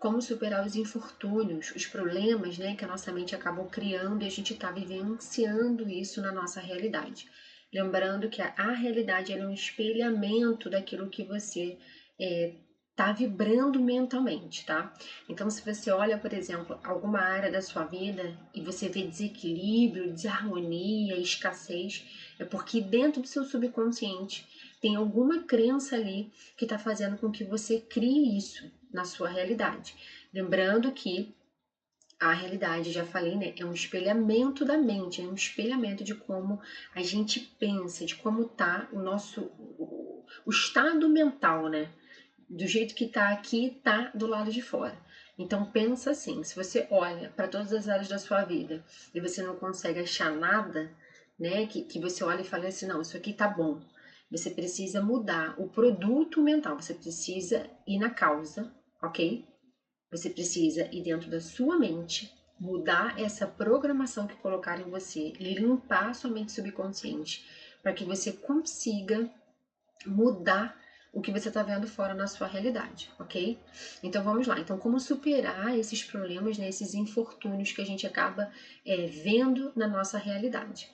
como superar os infortúnios, os problemas, né, que a nossa mente acabou criando e a gente está vivenciando isso na nossa realidade. Lembrando que a realidade é um espelhamento daquilo que você está vibrando mentalmente, tá? Então, se você olha, por exemplo, alguma área da sua vida e você vê desequilíbrio, desarmonia, escassez, é porque dentro do seu subconsciente tem alguma crença ali que está fazendo com que você crie isso na sua realidade. Lembrando que a realidade, já falei, né, é um espelhamento da mente, é um espelhamento de como a gente pensa, de como tá o estado mental, né? Do jeito que tá aqui, tá do lado de fora. Então pensa assim, se você olha para todas as áreas da sua vida e você não consegue achar nada, né, que você olha e fala assim, não, isso aqui tá bom. Você precisa mudar o produto mental, você precisa ir na causa, ok? Você precisa ir dentro da sua mente, mudar essa programação que colocaram em você, limpar a sua mente subconsciente, para que você consiga mudar o que você está vendo fora na sua realidade, ok? Então vamos lá. Então, como superar esses problemas, né, esses infortúnios que a gente acaba vendo na nossa realidade?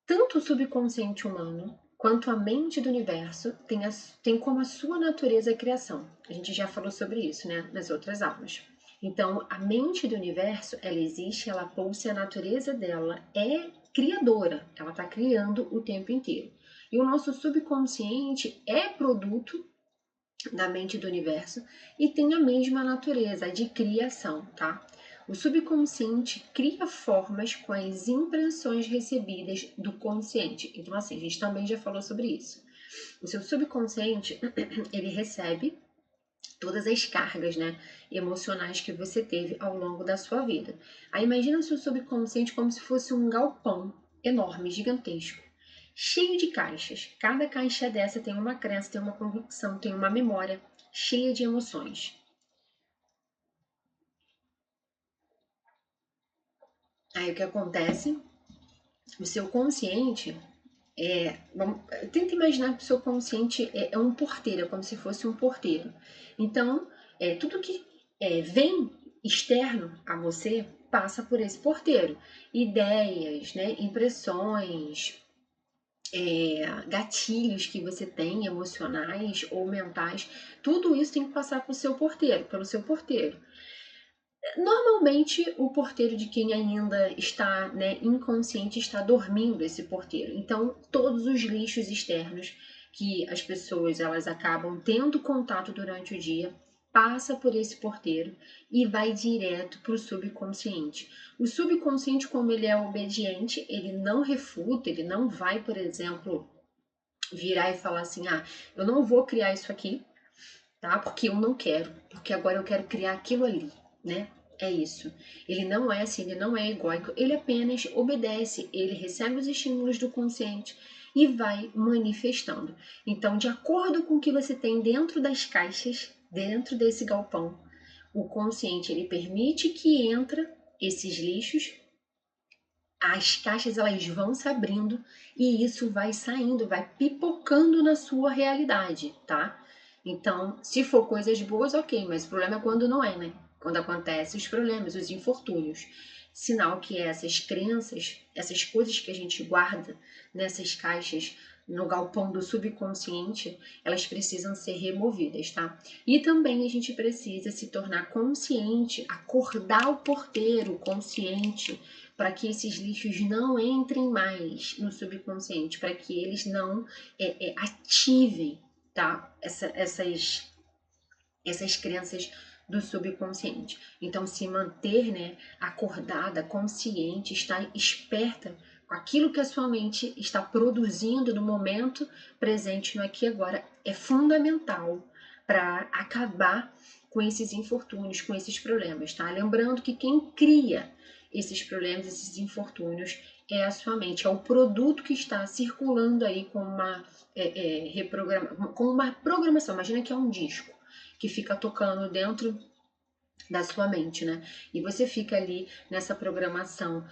Tanto o subconsciente humano quanto a mente do universo tem como a sua natureza a criação. A gente já falou sobre isso, né, nas outras aulas. Então, a mente do universo, ela existe, ela pulsa, e a natureza dela é criadora, ela está criando o tempo inteiro. E o nosso subconsciente é produto da mente do universo e tem a mesma natureza, a de criação, tá? O subconsciente cria formas com as impressões recebidas do consciente. Então, assim, a gente também já falou sobre isso. O seu subconsciente, ele recebe todas as cargas, né, emocionais que você teve ao longo da sua vida. Aí imagina o seu subconsciente como se fosse um galpão enorme, gigantesco, cheio de caixas. Cada caixa dessa tem uma crença, tem uma convicção, tem uma memória cheia de emoções. Aí o que acontece? O seu consciente tenta imaginar que o seu consciente é um porteiro, é como se fosse um porteiro. Então, tudo que vem externo a você passa por esse porteiro. Ideias, né, impressões, gatilhos que você tem, emocionais ou mentais, tudo isso tem que passar pelo seu porteiro, Normalmente, o porteiro de quem ainda está, né, inconsciente está dormindo esse porteiro. Então, todos os lixos externos que as pessoas elas acabam tendo contato durante o dia passa por esse porteiro e vai direto para o subconsciente. O subconsciente, como ele é obediente, ele não refuta, ele não vai, por exemplo, virar e falar assim, eu não vou criar isso aqui, tá? Porque eu não quero, porque agora eu quero criar aquilo ali, né? É isso. Ele não é assim, ele não é egóico, ele apenas obedece, ele recebe os estímulos do consciente e vai manifestando. Então, de acordo com o que você tem dentro das caixas, dentro desse galpão, o consciente ele permite que entra esses lixos, as caixas elas vão se abrindo e isso vai saindo, vai pipocando na sua realidade, tá? Então, se for coisas boas, ok, mas o problema é quando não é, né? Quando acontecem os problemas, os infortúnios. Sinal que essas crenças, essas coisas que a gente guarda nessas caixas no galpão do subconsciente, elas precisam ser removidas, tá? E também a gente precisa se tornar consciente, acordar o porteiro consciente para que esses lixos não entrem mais no subconsciente, para que eles não ativem, tá? Essas crenças do subconsciente. Então, se manter, né, acordada, consciente, estar esperta com aquilo que a sua mente está produzindo no momento presente, no aqui e agora, é fundamental para acabar com esses infortúnios, com esses problemas, tá? Lembrando que quem cria esses problemas, esses infortúnios, é a sua mente, é o produto que está circulando aí com uma programação. Imagina que é um disco que fica tocando dentro da sua mente, né? E você fica ali nessa programação,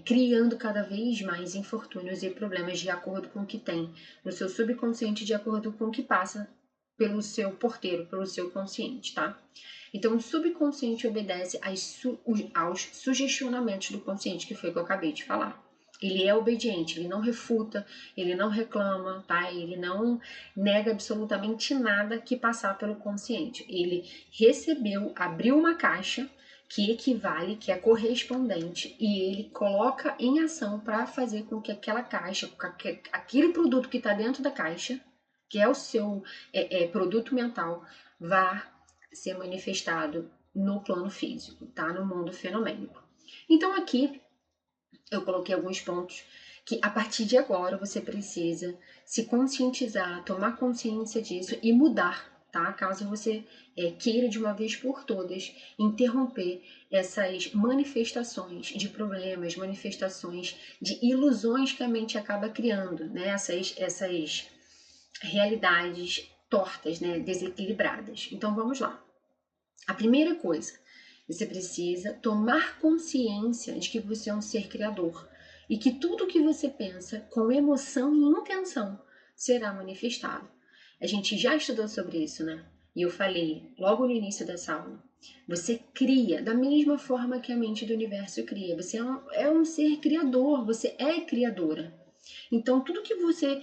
criando cada vez mais infortúnios e problemas de acordo com o que tem no seu subconsciente, de acordo com o que passa pelo seu porteiro, pelo seu consciente, tá? Então, o subconsciente obedece aos sugestionamentos do consciente, que foi o que eu acabei de falar. Ele é obediente, ele não refuta, ele não reclama, tá? Ele não nega absolutamente nada que passar pelo consciente. Ele recebeu, abriu uma caixa que equivale, que é correspondente, e ele coloca em ação para fazer com que aquela caixa, aquele produto que está dentro da caixa, que é o seu produto mental, vá ser manifestado no plano físico, tá? No mundo fenomênico. Então aqui eu coloquei alguns pontos que a partir de agora você precisa se conscientizar, tomar consciência disso e mudar, tá? Caso você queira de uma vez por todas interromper essas manifestações de problemas, manifestações de ilusões que a mente acaba criando, né? Essas realidades tortas, né? Desequilibradas. Então vamos lá. A primeira coisa, você precisa tomar consciência de que você é um ser criador e que tudo que você pensa com emoção e intenção será manifestado. A gente já estudou sobre isso, né? E eu falei logo no início dessa aula. Você cria da mesma forma que a mente do universo cria. Você é um ser criador, você é criadora. Então, tudo que você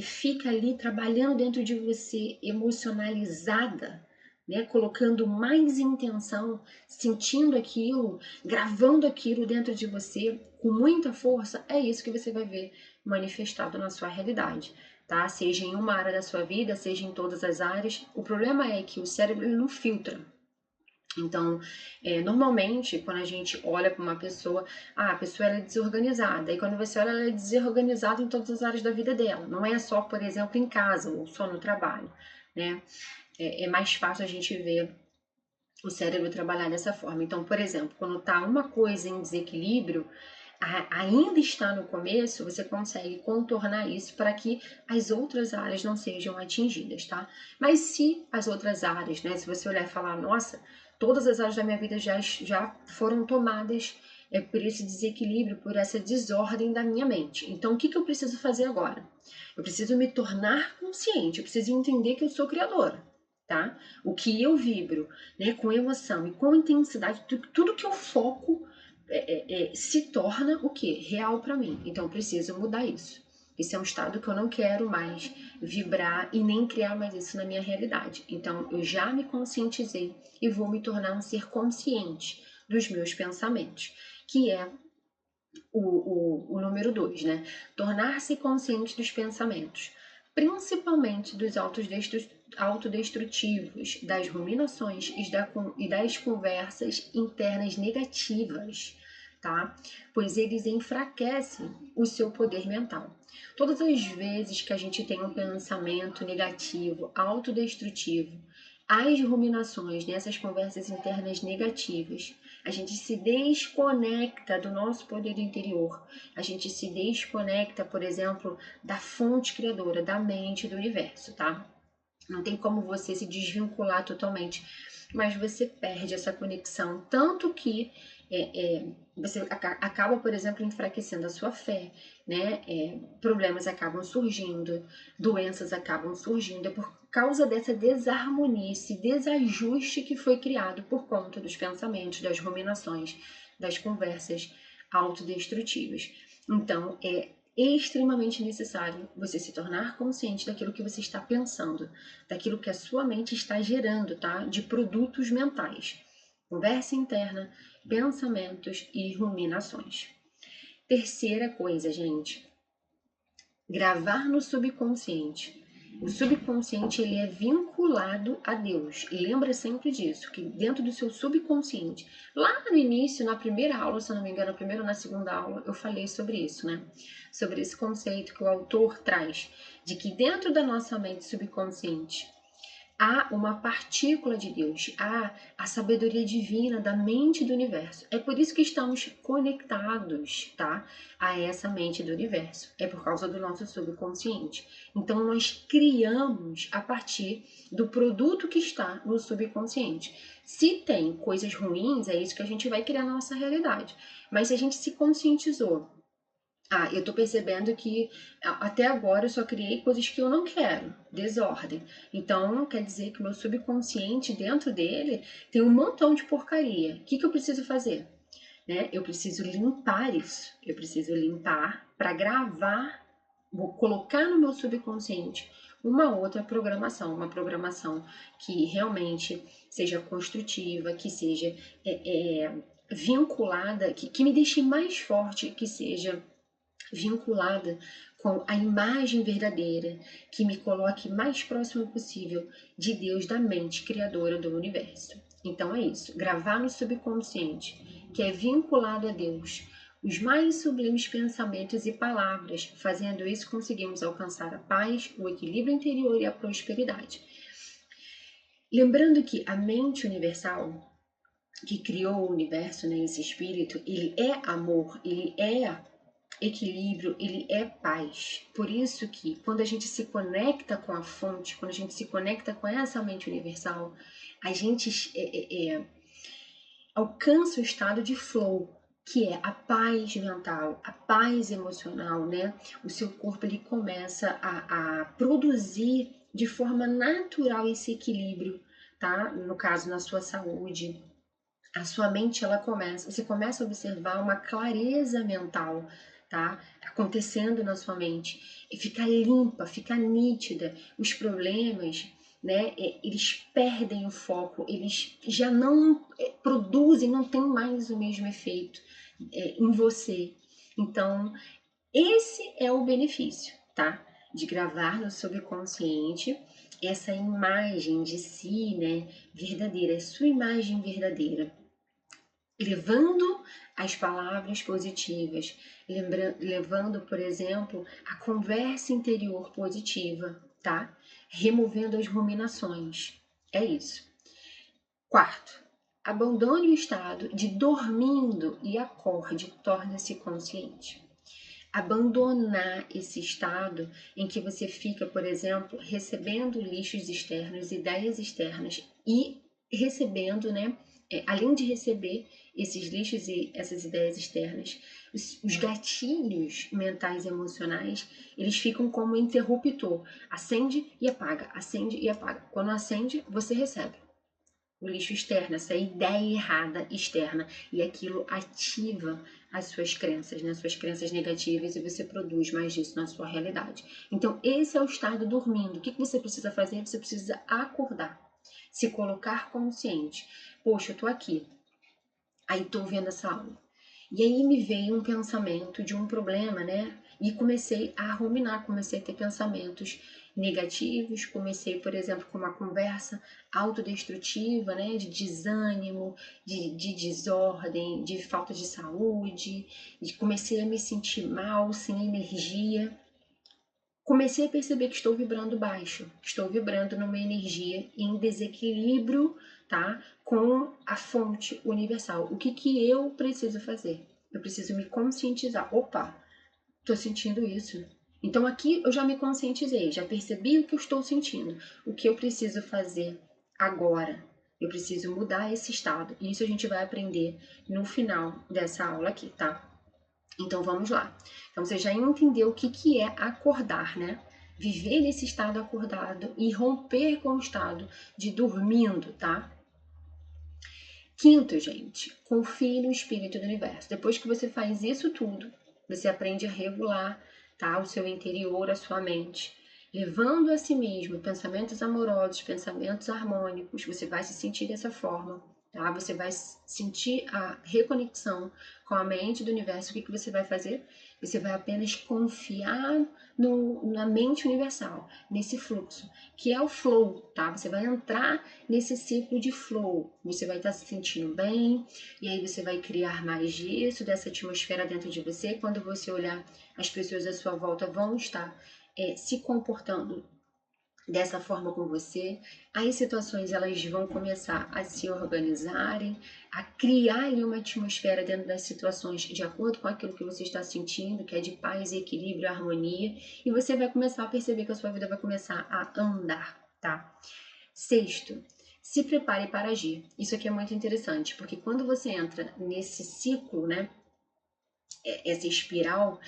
fica ali trabalhando dentro de você, emocionalizada, né, colocando mais intenção, sentindo aquilo, gravando aquilo dentro de você com muita força, é isso que você vai ver manifestado na sua realidade, tá? Seja em uma área da sua vida, seja em todas as áreas. O problema é que o cérebro ele não filtra. Então, normalmente, quando a gente olha para uma pessoa, a pessoa ela é desorganizada. E quando você olha, ela é desorganizada em todas as áreas da vida dela. Não é só, por exemplo, em casa ou só no trabalho, né? É mais fácil a gente ver o cérebro trabalhar dessa forma. Então, por exemplo, quando está uma coisa em desequilíbrio, ainda está no começo, você consegue contornar isso para que as outras áreas não sejam atingidas, tá? Mas se as outras áreas, né, se você olhar e falar, nossa, todas as áreas da minha vida já foram tomadas por esse desequilíbrio, por essa desordem da minha mente. Então, o que eu preciso fazer agora? Eu preciso me tornar consciente, eu preciso entender que eu sou criadora. Tá? O que eu vibro, né, com emoção e com intensidade, tudo que eu foco se torna o que? Real para mim. Então eu preciso mudar isso. Esse é um estado que eu não quero mais vibrar e nem criar mais isso na minha realidade. Então eu já me conscientizei e vou me tornar um ser consciente dos meus pensamentos, que é o número 2, né? Tornar-se consciente dos pensamentos, principalmente dos autodestrutivos, das ruminações e das conversas internas negativas, tá? Pois eles enfraquecem o seu poder mental. Todas as vezes que a gente tem um pensamento negativo, autodestrutivo, as ruminações, nessas conversas internas negativas, a gente se desconecta do nosso poder interior, a gente se desconecta, por exemplo, da fonte criadora, da mente, do universo, tá? Não tem como você se desvincular totalmente, mas você perde essa conexão, tanto que você acaba, por exemplo, enfraquecendo a sua fé, né? Problemas acabam surgindo, doenças acabam surgindo, é por causa dessa desarmonia, esse desajuste que foi criado por conta dos pensamentos, das ruminações, das conversas autodestrutivas. Então, é extremamente necessário você se tornar consciente daquilo que você está pensando, daquilo que a sua mente está gerando, tá? De produtos mentais. Conversa interna, pensamentos e ruminações. Terceira coisa, gente, gravar no subconsciente. O subconsciente ele é vinculado a Deus. Lembra sempre disso, que dentro do seu subconsciente, lá no início, na primeira aula, se eu não me engano, na primeira ou na segunda aula, eu falei sobre isso, né? Sobre esse conceito que o autor traz, de que dentro da nossa mente subconsciente há uma partícula de Deus, há a sabedoria divina da mente do universo. É por isso que estamos conectados, tá? A essa mente do universo. É por causa do nosso subconsciente. Então nós criamos a partir do produto que está no subconsciente. Se tem coisas ruins, é isso que a gente vai criar na nossa realidade. Mas se a gente se conscientizou Eu tô percebendo que até agora eu só criei coisas que eu não quero, desordem. Então, quer dizer que o meu subconsciente, dentro dele, tem um montão de porcaria. O que que eu preciso fazer? Né? Eu preciso limpar isso. Eu preciso limpar para gravar, vou colocar no meu subconsciente uma outra programação, uma programação que realmente seja construtiva, que seja vinculada, que me deixe mais forte, que seja vinculada com a imagem verdadeira, que me coloque mais próximo possível de Deus, da mente criadora do universo. Então é isso, gravar no subconsciente, que é vinculado a Deus, os mais sublimes pensamentos e palavras. Fazendo isso, conseguimos alcançar a paz, o equilíbrio interior e a prosperidade. Lembrando que a mente universal, que criou o universo, né, esse espírito, ele é amor, ele é equilíbrio, ele é paz. Por isso que quando a gente se conecta com a fonte, quando a gente se conecta com essa mente universal, a gente alcança o estado de flow, que é a paz mental, a paz emocional, né? O seu corpo ele começa a produzir de forma natural esse equilíbrio, tá? No caso, na sua saúde, a sua mente você começa a observar uma clareza mental, tá? Acontecendo na sua mente e fica limpa, fica nítida. Os problemas, né? Eles perdem o foco, eles já não produzem, não tem mais o mesmo efeito em você. Então, esse é o benefício, tá? De gravar no subconsciente essa imagem de si, né? Verdadeira, é sua imagem verdadeira, levando as palavras positivas, levando, por exemplo, a conversa interior positiva, tá? Removendo as ruminações. É isso. Quarto, abandone o estado de dormindo e acorde, torne-se consciente. Abandonar esse estado em que você fica, por exemplo, recebendo lixos externos, ideias externas e recebendo, né? Além de receber esses lixos e essas ideias externas, os gatilhos mentais e emocionais, eles ficam como interruptor. Acende e apaga, acende e apaga. Quando acende, você recebe o lixo externo, essa ideia errada externa, e aquilo ativa as suas crenças, né? Suas crenças negativas, e você produz mais disso na sua realidade. Então, esse é o estado dormindo. O que você precisa fazer? Você precisa acordar, se colocar consciente. Poxa, eu tô aqui, aí tô vendo essa aula. E aí me veio um pensamento de um problema, né? E comecei a ruminar, comecei a ter pensamentos negativos, comecei, por exemplo, com uma conversa autodestrutiva, né? De desânimo, de desordem, de falta de saúde, comecei a me sentir mal, sem energia. Comecei a perceber que estou vibrando baixo, estou vibrando numa energia em desequilíbrio, tá? Com a fonte universal. O que que eu preciso fazer? Eu preciso me conscientizar. Opa, estou sentindo isso. Então aqui eu já me conscientizei, já percebi o que eu estou sentindo. O que eu preciso fazer agora? Eu preciso mudar esse estado. E isso a gente vai aprender no final dessa aula aqui, tá? Então vamos lá. Então você já entendeu o que que é acordar, né? Viver nesse estado acordado e romper com o estado de dormindo, tá? Quinto, gente, confie no espírito do universo. Depois que você faz isso tudo, você aprende a regular, tá? O seu interior, a sua mente, levando a si mesmo pensamentos amorosos, pensamentos harmônicos. Você vai se sentir dessa forma, tá? Você vai sentir a reconexão com a mente do universo. O que que você vai fazer? Você vai apenas confiar na mente universal, nesse fluxo, que é o flow, tá? Você vai entrar nesse ciclo de flow. Você vai estar se sentindo bem, e aí você vai criar mais disso, dessa atmosfera dentro de você. Quando você olhar, as pessoas à sua volta vão estar se comportando dessa forma com você. As situações elas vão começar a se organizarem, a criar ali uma atmosfera dentro das situações de acordo com aquilo que você está sentindo, que é de paz, equilíbrio, harmonia, e você vai começar a perceber que a sua vida vai começar a andar, tá? Sexto, se prepare para agir. Isso aqui é muito interessante, porque quando você entra nesse ciclo, né, essa espiral,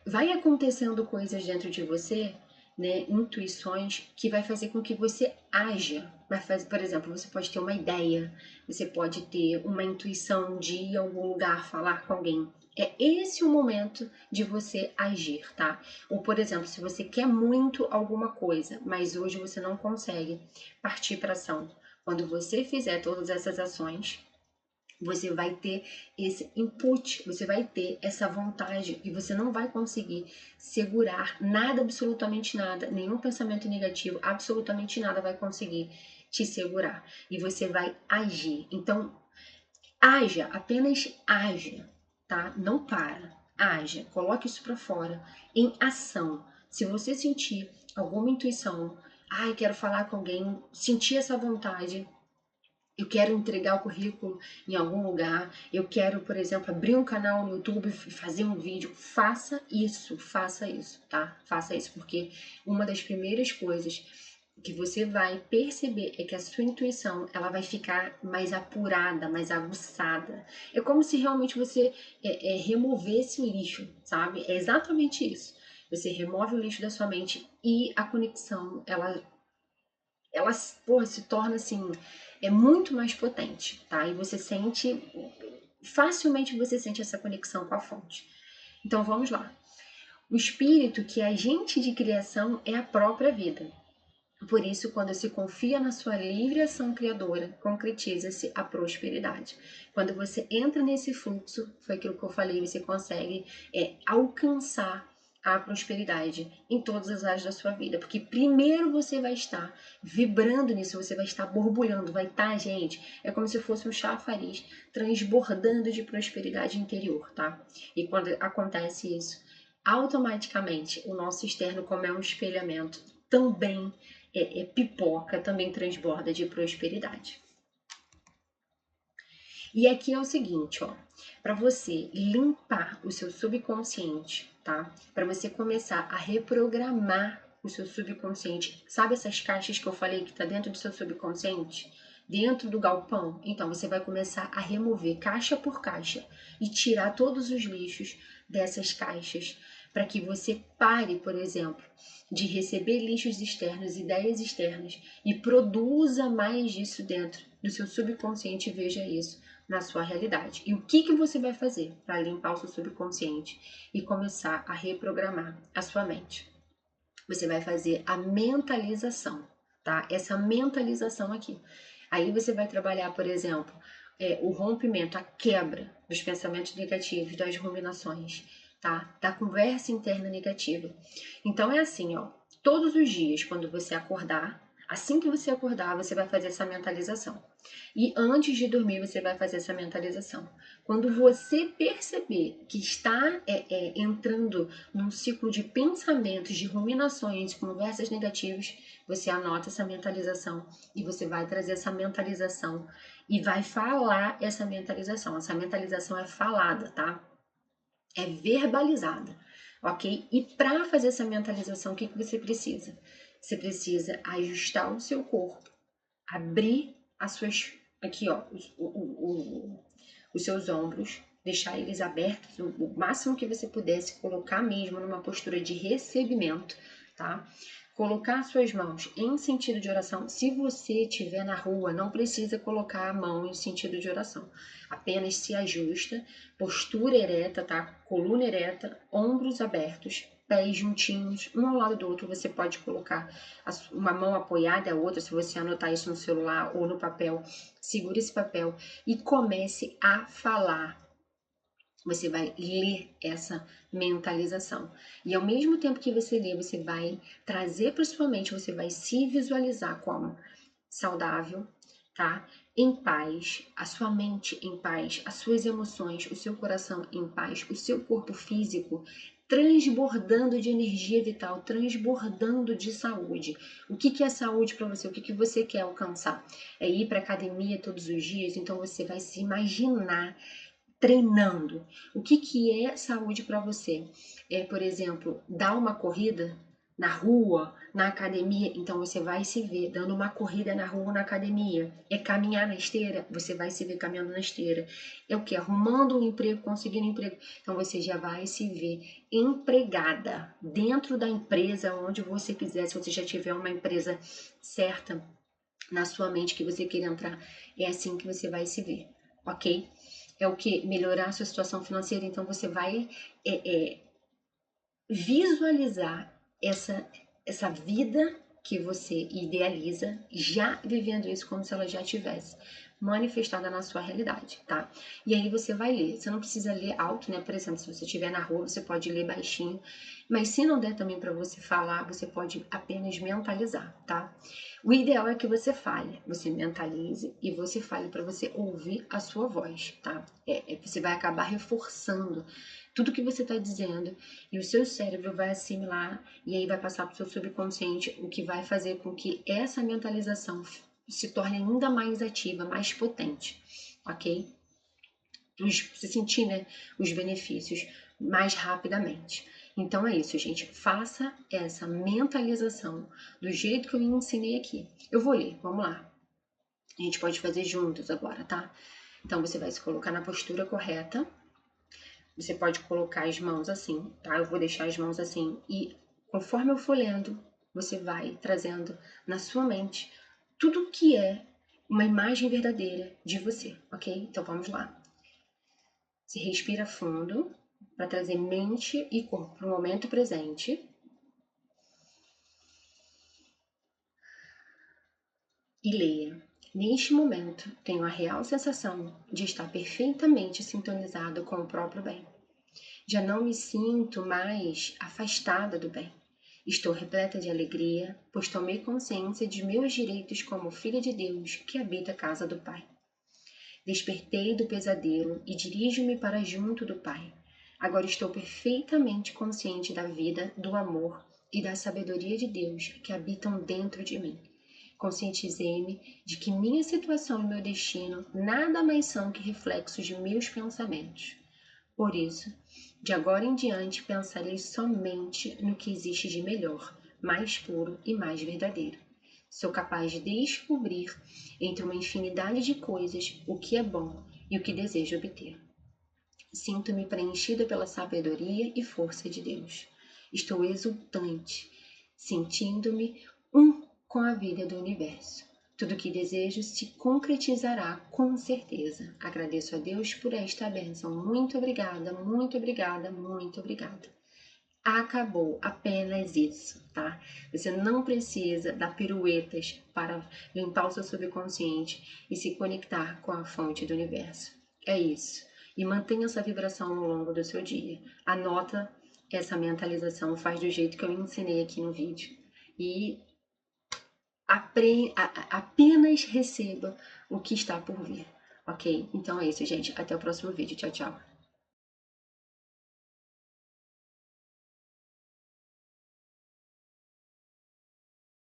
vai acontecendo coisas dentro de você, né, intuições que vai fazer com que você haja. Vai fazer, por exemplo, você pode ter uma ideia, você pode ter uma intuição de ir a algum lugar falar com alguém. É esse o momento de você agir, tá? Ou, por exemplo, se você quer muito alguma coisa, mas hoje você não consegue partir para ação. Quando você fizer todas essas ações, você vai ter esse input, você vai ter essa vontade e você não vai conseguir segurar nada, absolutamente nada, nenhum pensamento negativo, absolutamente nada vai conseguir te segurar e você vai agir. Então, haja, apenas haja, tá? Não para, haja, coloque isso para fora em ação. Se você sentir alguma intuição, ai, quero falar com alguém, sentir essa vontade, eu quero entregar o currículo em algum lugar, eu quero, por exemplo, abrir um canal no YouTube e fazer um vídeo. Faça isso, tá? Faça isso, porque uma das primeiras coisas que você vai perceber é que a sua intuição ela vai ficar mais apurada, mais aguçada. É como se realmente você removesse o lixo, sabe? É exatamente isso. Você remove o lixo da sua mente e a conexão, ela porra, se torna assim, é muito mais potente, tá? E você sente, facilmente você sente essa conexão com a fonte. Então vamos lá. O espírito, que é agente de criação, é a própria vida. Por isso, quando se confia na sua livre ação criadora, concretiza-se a prosperidade. Quando você entra nesse fluxo, foi aquilo que eu falei, você consegue alcançar a prosperidade em todas as áreas da sua vida. Porque primeiro você vai estar vibrando nisso, você vai estar borbulhando, vai estar, gente, é como se fosse um chafariz transbordando de prosperidade interior, tá? E quando acontece isso, automaticamente o nosso externo, como é um espelhamento, também pipoca, também transborda de prosperidade. E aqui é o seguinte, ó, para você limpar o seu subconsciente, tá? Para você começar a reprogramar o seu subconsciente, sabe essas caixas que eu falei que tá dentro do seu subconsciente? Dentro do galpão? Então você vai começar a remover caixa por caixa e tirar todos os lixos dessas caixas para que você pare, por exemplo, de receber lixos externos, ideias externas e produza mais disso dentro do seu subconsciente e veja isso na sua realidade. E o que você vai fazer para limpar o seu subconsciente e começar a reprogramar a sua mente? Você vai fazer a mentalização, tá? Essa mentalização aqui. Aí você vai trabalhar, por exemplo, o rompimento, a quebra dos pensamentos negativos, das ruminações, tá? Da conversa interna negativa. Então é assim, ó, todos os dias, quando você acordar, assim que você acordar, você vai fazer essa mentalização. E antes de dormir, você vai fazer essa mentalização. Quando você perceber que está entrando num ciclo de pensamentos, de ruminações, conversas negativas, você anota essa mentalização e você vai trazer essa mentalização e vai falar essa mentalização. Essa mentalização é falada, tá? É verbalizada, ok? E para fazer essa mentalização, o que você precisa? Você precisa ajustar o seu corpo, abrir as suas, aqui ó, os seus ombros, deixar eles abertos o máximo que você pudesse, colocar mesmo numa postura de recebimento, tá? Colocar suas mãos em sentido de oração. Se você estiver na rua, não precisa colocar a mão em sentido de oração. Apenas se ajusta, postura ereta, tá? Coluna ereta, ombros abertos, pés juntinhos, um ao lado do outro. Você pode colocar uma mão apoiada a outra, se você anotar isso no celular ou no papel. Segure esse papel e comece a falar. Você vai ler essa mentalização. E ao mesmo tempo que você lê, você vai trazer para sua mente, você vai se visualizar como saudável, tá? Em paz, a sua mente em paz, as suas emoções, o seu coração em paz, o seu corpo físico transbordando de energia vital, transbordando de saúde. O que é saúde para você? O que você quer alcançar? É ir para academia todos os dias? Então você vai se imaginar treinando. O que é saúde para você? É, por exemplo, dar uma corrida, na rua, na academia, então você vai se ver dando uma corrida na rua ou na academia. É caminhar na esteira, você vai se ver caminhando na esteira. É o que? Arrumando um emprego, conseguindo um emprego. Então você já vai se ver empregada dentro da empresa onde você quiser, se você já tiver uma empresa certa na sua mente que você queira entrar, é assim que você vai se ver, ok? É o que? Melhorar a sua situação financeira, então você vai visualizar essa vida que você idealiza, já vivendo isso como se ela já tivesse manifestada na sua realidade, tá? E aí você vai ler. Você não precisa ler alto, né? Por exemplo, se você estiver na rua, você pode ler baixinho. Mas se não der também para você falar, você pode apenas mentalizar, tá? O ideal é que você fale, você mentalize e você fale para você ouvir a sua voz, tá? Você vai acabar reforçando tudo que você está dizendo e o seu cérebro vai assimilar e aí vai passar para o seu subconsciente, o que vai fazer com que essa mentalização se torne ainda mais ativa, mais potente, ok? Você sentir, né, os benefícios mais rapidamente. Então é isso, gente. Faça essa mentalização do jeito que eu ensinei aqui. Eu vou ler, vamos lá. A gente pode fazer juntos agora, tá? Então você vai se colocar na postura correta. Você pode colocar as mãos assim, tá? Eu vou deixar as mãos assim e conforme eu for lendo, você vai trazendo na sua mente tudo que é uma imagem verdadeira de você, ok? Então vamos lá. Se respira fundo para trazer mente e corpo para o momento presente. E leia. Neste momento, tenho a real sensação de estar perfeitamente sintonizado com o próprio bem. Já não me sinto mais afastada do bem. Estou repleta de alegria, pois tomei consciência de meus direitos como filha de Deus que habita a casa do Pai. Despertei do pesadelo e dirijo-me para junto do Pai. Agora estou perfeitamente consciente da vida, do amor e da sabedoria de Deus que habitam dentro de mim. Conscientizei-me de que minha situação e meu destino nada mais são que reflexos de meus pensamentos. Por isso, de agora em diante pensarei somente no que existe de melhor, mais puro e mais verdadeiro. Sou capaz de descobrir entre uma infinidade de coisas o que é bom e o que desejo obter. Sinto-me preenchida pela sabedoria e força de Deus. Estou exultante, sentindo-me um com a vida do universo. Tudo o que desejo se concretizará com certeza. Agradeço a Deus por esta bênção. Muito obrigada, muito obrigada, muito obrigada. Acabou, apenas isso, tá? Você não precisa dar piruetas para limpar o seu subconsciente e se conectar com a fonte do universo. É isso. E mantenha essa vibração ao longo do seu dia. Anota essa mentalização, faz do jeito que eu ensinei aqui no vídeo. E apenas receba o que está por vir, ok? Então é isso, gente. Até o próximo vídeo. Tchau, tchau.